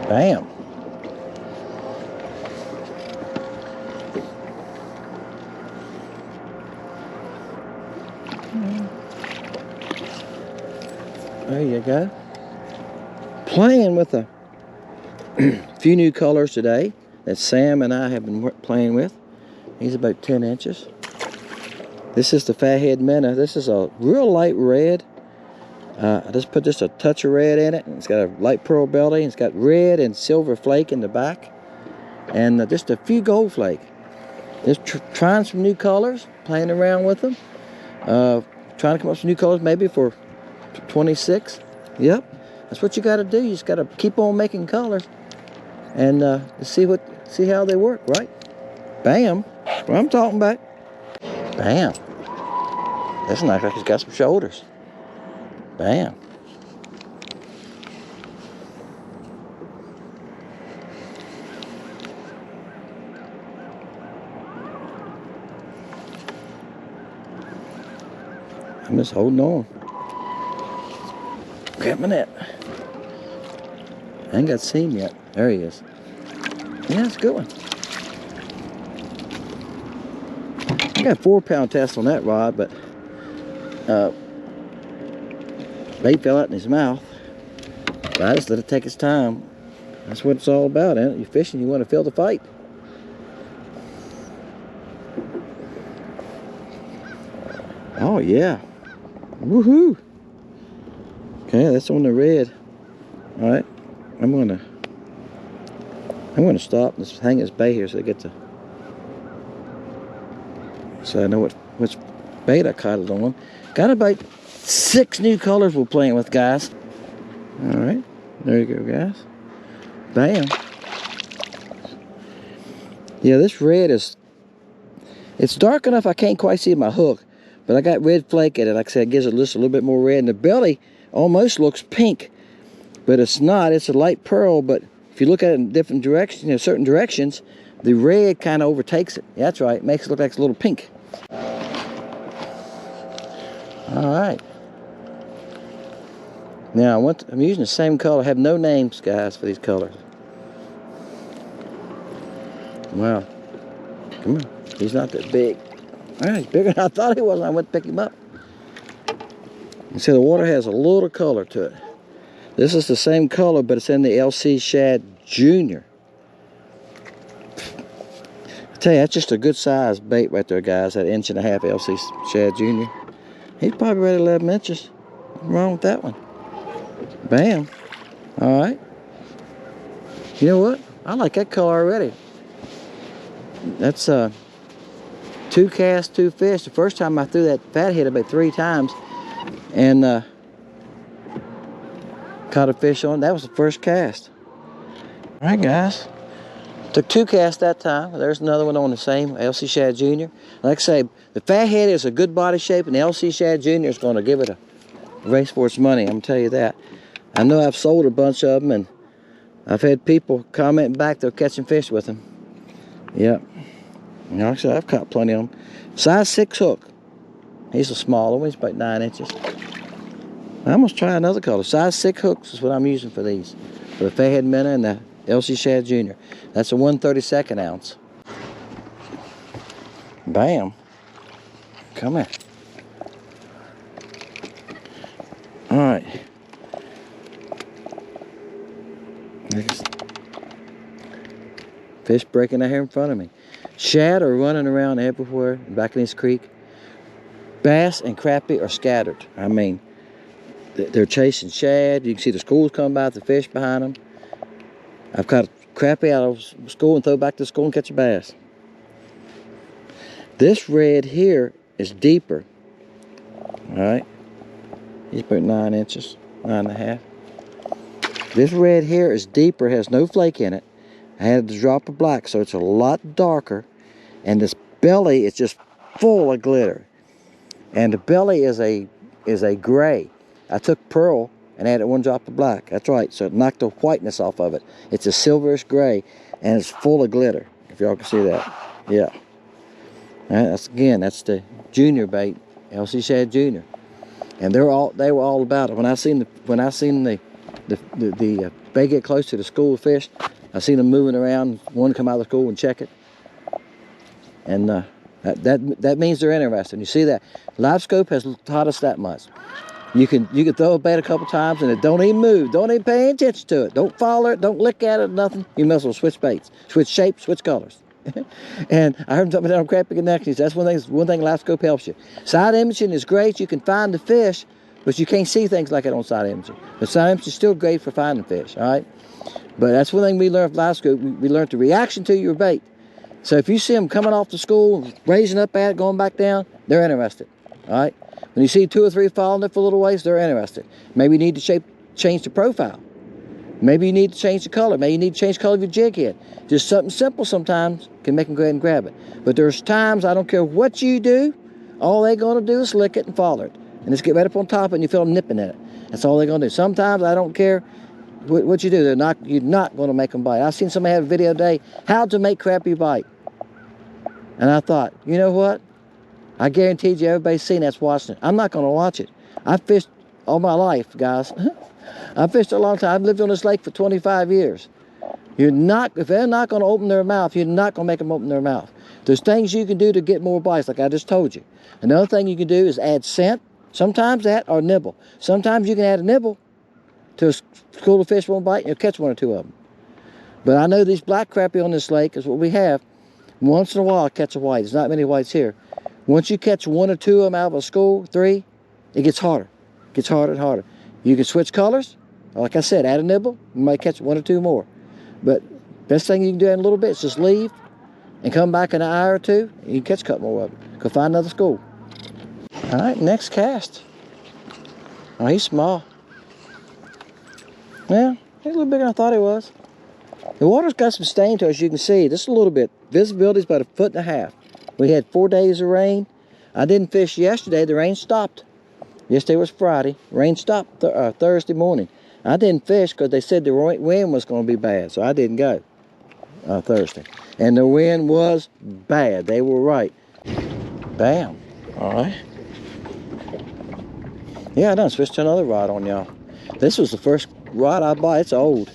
Bam. There you go. Playing with a few new colors today that Sam and I have been playing with. He's about 10 inches. This is the Fathead Minnow. This is a real light red. I just put just a touch of red in it. It's got a light pearl belly. It's got red and silver flake in the back. And just a few gold flake. Just trying some new colors, playing around with them. Trying to come up with some new colors maybe for 26. Yep, that's what you got to do. You just got to keep on making colors and see how they work, right? Bam. That's what I'm talking about. Bam. That's nice. Like he's got some shoulders. Bam. I'm just holding on. Grab my net. I ain't got to see him yet. There he is. Yeah, it's a good one. I got a 4-pound test on that rod, but bait fell out in his mouth. But I just let it take its time. That's what it's all about, ain't it? You're fishing, you want to feel the fight. Oh yeah. Woohoo! Okay, that's on the red. All right, I'm gonna stop and just hang this bait here so I get to, so I know which bait I caught it on. Got about 6 new colors we're playing with, guys. All right, there you go, guys. Bam. Yeah, this red it's dark enough I can't quite see my hook, but I got red flake in it. Like I said, it gives it just a little bit more red, and the belly almost looks pink, but it's not. It's a light pearl, but if you look at it in different directions, certain directions, the red kind of overtakes it. Yeah, that's right. It makes it look like it's a little pink. All right. Now I'm using the same color. I have no names, guys, for these colors. Wow. Come on. He's not that big. All right, he's bigger than I thought he was when I went to pick him up. You see, the water has a little color to it. This is the same color, but it's in the LC Shad Junior. I tell you, that's just a good size bait right there, guys. That 1.5 LC Shad Junior. He's probably right at 11 inches. Nothing wrong with that one. Bam. All right. You know what? I like that color already. That's 2 casts, 2 fish. The first time I threw that fathead about 3 times and caught a fish on. That was the first cast. All right, guys. Took 2 casts that time. There's another one on the same LC Shad Junior. Like I say, the fathead is a good body shape, and the LC Shad Junior is going to give it a race for its money. I'm going to tell you that. I know I've sold a bunch of them, and I've had people commenting back they're catching fish with them. Yep. You know, like I said, I've caught plenty of them. Size 6 hook. He's a smaller one. He's about 9 inches. I'm going to try another color. Size 6 hooks is what I'm using for these. For the Fathead Minnow and the LC Shad Junior. That's a 1/32 ounce. Bam. Come here. All right. Fish breaking out here in front of me. Shad are running around everywhere back in this creek. Bass and crappie are scattered. I mean, they're chasing shad. You can see the schools come by with the fish behind them. I've caught crappie out of school and throw back to school and catch a bass. This red here is deeper. All right. He's about 9 inches, 9.5. This red here is deeper, has no flake in it. I had a drop of black, so it's a lot darker. And this belly is just full of glitter. And the belly is a gray. I took pearl and added 1 drop of black. That's right, so it knocked the whiteness off of it. It's a silverish gray, and it's full of glitter, if y'all can see that. Yeah. That's the junior bait, LC Shad Junior, and they were all about it. When I seen the bait get close to the school of fish, I seen them moving around. One come out of the school and check it, and that means they're interested. You see that live scope has taught us that much. You can throw a bait a couple times and it don't even move. Don't even pay attention to it. Don't follow it. Don't look at it. Nothing. You must as well switch baits, switch shapes, switch colors. And I heard them talking about crappie connections. That's one thing live scope helps you. Side imaging is great. You can find the fish, but you can't see things like that on side imaging. But side imaging is still great for finding fish. All right. But that's one thing we learned from live scope. We learned the reaction to your bait. So if you see them coming off the school, raising up at it, going back down, they're interested. All right. When you see 2 or 3 following it for a little ways, they're interested. Maybe you need to change the profile. Maybe you need to change the color. Maybe you need to change the color of your jig head. Just something simple sometimes can make them go ahead and grab it. But there's times, I don't care what you do, all they're going to do is lick it and follow it. And just get right up on top of it and you feel them nipping at it. That's all they're going to do. Sometimes, I don't care what you do, you're not going to make them bite. I've seen somebody have a video today, how to make crappie bite. And I thought, you know what? I guaranteed you everybody's seen that's watching it. I'm not going to watch it. I fished all my life, guys. I fished a long time. I've lived on this lake for 25 years. If they're not going to open their mouth, you're not going to make them open their mouth. There's things you can do to get more bites, like I just told you. Another thing you can do is add scent. Sometimes that, or nibble. Sometimes you can add a nibble to a school of fish won't bite, and you'll catch 1 or 2 of them. But I know these black crappie on this lake is what we have. Once in a while, I catch a white. There's not many whites here. Once you catch 1 or 2 of them out of a school, 3, it gets harder. It gets harder and harder. You can switch colors. Like I said, add a nibble. You might catch 1 or 2 more. But best thing you can do in a little bit is just leave and come back in an hour or 2, and you can catch a couple more of them. Go find another school. All right, next cast. Oh, he's small. Yeah, he's a little bigger than I thought he was. The water's got some stain to it, as you can see. Just a little bit. Visibility's about 1.5 feet. We had 4 days of rain. I didn't fish yesterday. The rain stopped. Yesterday was Friday. Rain stopped Thursday morning. I didn't fish because they said the wind was going to be bad, so I didn't go Thursday. And the wind was bad. They were right. Bam. All right. Yeah, I done switched to another rod on y'all. This was the first rod I bought. It's old.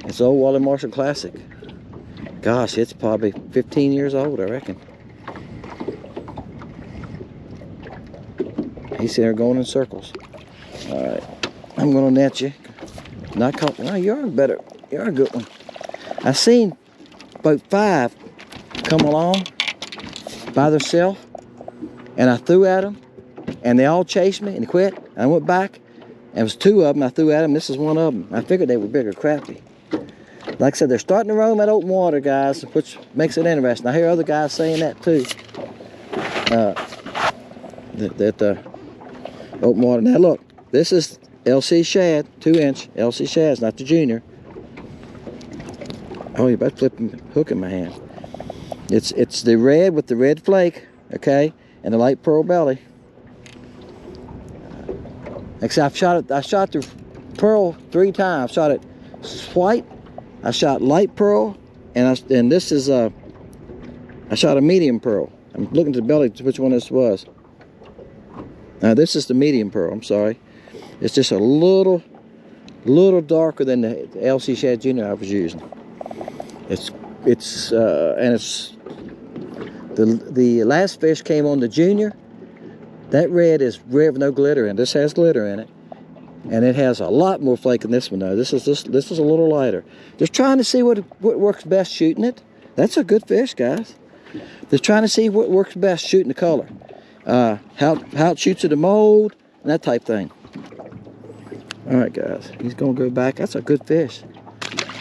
It's old Wally Marshall Classic. Gosh, it's probably 15 years old, I reckon. He's sitting there going in circles. All right, I'm gonna net you. Not caught. No, you're better. You're a good one. I seen about 5 come along by themselves, and I threw at them, and they all chased me and quit. I went back, and it was 2 of them. I threw at them. This is 1 of them. I figured they were bigger crappie. Like I said, they're starting to roam at open water, guys, which makes it interesting. I hear other guys saying that too. Open water. Now look, this is LC Shad, 2-inch LC Shad's, not the junior. Oh, you're about to flip a hook in my hand. It's the red with the red flake, okay, and the light pearl belly. Except I shot the pearl 3 times. Shot it white, I shot light pearl, and this is I shot a medium pearl. I'm looking at the belly to which one this was. Now this is the medium pearl. I'm sorry. It's just a little darker than the LC Shad Junior I was using. It's the last fish came on the junior. That red is red with no glitter in it. This has glitter in it, and it has a lot more flake than this one though. This is a little lighter. Just trying to see what works best shooting it. That's a good fish, guys. Just trying to see what works best shooting the color. How it shoots at the mold, and that type thing. All right, guys, he's gonna go back. That's a good fish.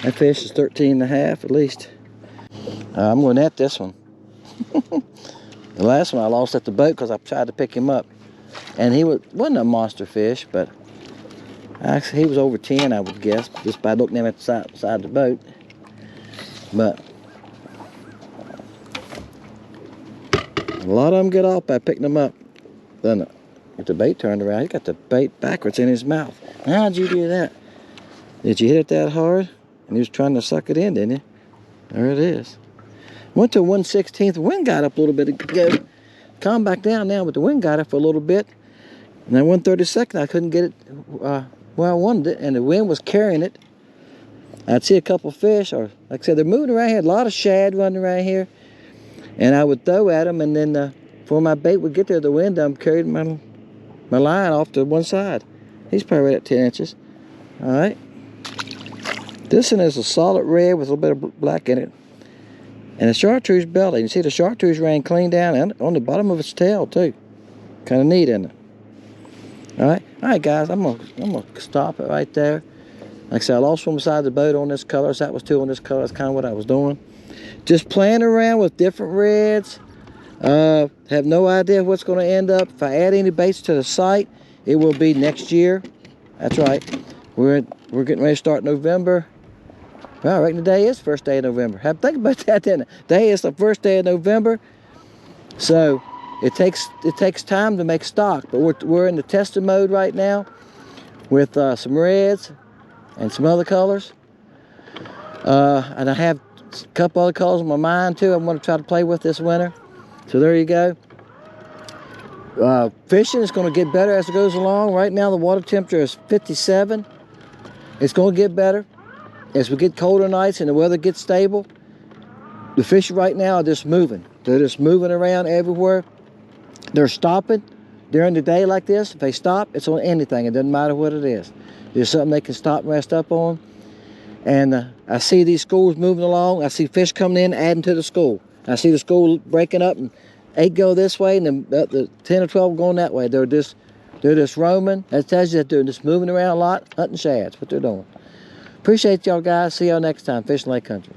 That fish is 13.5 at least. I'm gonna net this one. The last one I lost at the boat because I tried to pick him up, and he wasn't a monster fish, but actually he was over 10, I would guess, just by looking at him at the side of the boat. But a lot of them get off by picking them up. Then if the bait turned around, he got the bait backwards in his mouth. How'd you do that? Did you hit it that hard? And he was trying to suck it in, didn't you? There it is. Went to 1/16. The wind got up a little bit ago. Calmed back down now, but the wind got up for a little bit. And then 1/32, I couldn't get it where I wanted it, and the wind was carrying it. I'd see a couple fish, or like I said, they're moving around here. A lot of shad running around here. And I would throw at them, and then before my bait would get there, the wind carried my line off to one side. He's probably right at 10 inches. All right. This one is a solid red with a little bit of black in it. And the chartreuse belly. You see the chartreuse ran clean down and on the bottom of its tail too. Kind of neat, isn't it? All right, guys. I'm gonna stop it right there. Like I said, I lost one beside the boat on this color. So that was two on this color. That's kind of what I was doing. Just playing around with different reds. Have no idea what's going to end up. If I add any baits to the site, it will be next year. That's right. We're getting ready to start November. Well, I reckon today is the first day of November. Have to think about that, didn't I? Today is the first day of November. So it takes time to make stock. But we're in the testing mode right now with some reds and some other colors. And I have a couple other colors on my mind too. I'm going to try to play with this winter. So there you go. Fishing is going to get better as it goes along. Right now the water temperature is 57. It's going to get better as we get colder nights and the weather gets stable. The fish right now are just moving. They're just moving around everywhere. They're stopping during the day like this. If they stop, it's on anything. It doesn't matter what it is. There's something they can stop and rest up on. And I see these schools moving along. I see fish coming in, adding to the school. I see the school breaking up, and 8 go this way, and then the 10 or 12 going that way. They're just roaming. That tells you that they're just moving around a lot, hunting shads. What they're doing. Appreciate y'all guys. See y'all next time. Fishing Lake Country.